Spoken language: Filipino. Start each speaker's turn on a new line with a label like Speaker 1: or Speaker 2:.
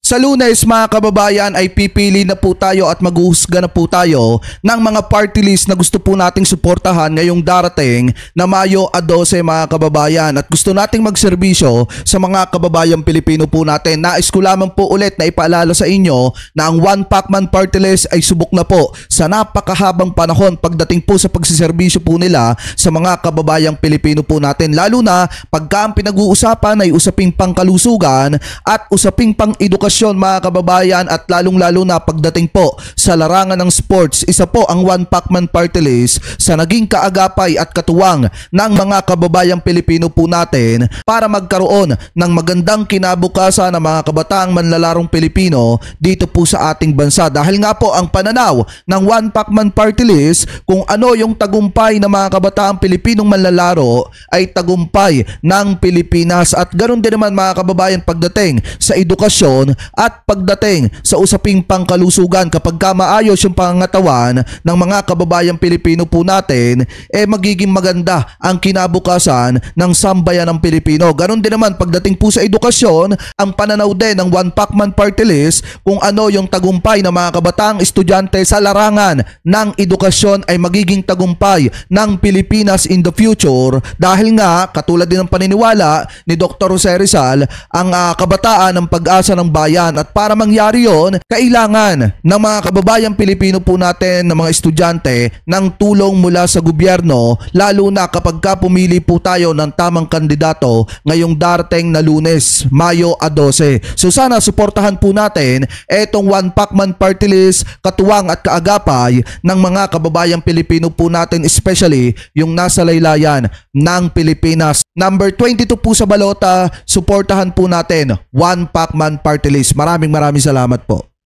Speaker 1: Sa Lunes mga kababayan ay pipili na po tayo at maghuhusga na po tayo ng mga party list na gusto po nating suportahan ngayong darating na Mayo 12 mga kababayan, at gusto nating magserbisyo sa mga kababayang Pilipino po natin. Nais ko lamang po ulit na ipaalala sa inyo na ang One Pacman Party List ay subok na po sa napakahabang panahon pagdating po sa pagsiserbisyo po nila sa mga kababayang Pilipino po natin, lalo na pagka ang pinag-uusapan ay usaping pangkalusugan at usaping pang-edukasyon mga kababayan, at lalong-lalo na pagdating po sa larangan ng sports. Isa po ang One Pacman Party List sa naging kaagapay at katuwang ng mga kababayang Pilipino po natin para magkaroon ng magandang kinabukasan ng mga kabataang manlalarong Pilipino dito po sa ating bansa. Dahil nga po ang pananaw ng One Pacman Party List kung ano yung tagumpay ng mga kabataang Pilipinong manlalaro ay tagumpay ng Pilipinas, at ganoon din naman mga kababayan pagdating sa edukasyon at pagdating sa usaping pangkalusugan. Kapag maayos yung pangangatawan ng mga kababayang Pilipino po natin, magiging maganda ang kinabukasan ng sambayan ng Pilipino. Ganon din naman pagdating po sa edukasyon, ang pananaw din ng One Pacman Party List kung ano yung tagumpay ng mga kabataang estudyante sa larangan ng edukasyon ay magiging tagumpay ng Pilipinas in the future, dahil nga katulad din ng paniniwala ni Dr. Jose Rizal, ang kabataan ng pag-asa ng bayan. At para mangyari yon, kailangan ng mga kababayang Pilipino po natin ng mga estudyante ng tulong mula sa gobyerno, lalo na kapag pumili po tayo ng tamang kandidato ngayong darating na Lunes, Mayo 12. So sana suportahan po natin etong One Pacman Party List, katuwang at kaagapay ng mga kababayang Pilipino po natin, especially yung nasa laylayan ng Pilipinas. Number 22 po sa balota, suportahan po natin One Pacman Party List. Maraming salamat po.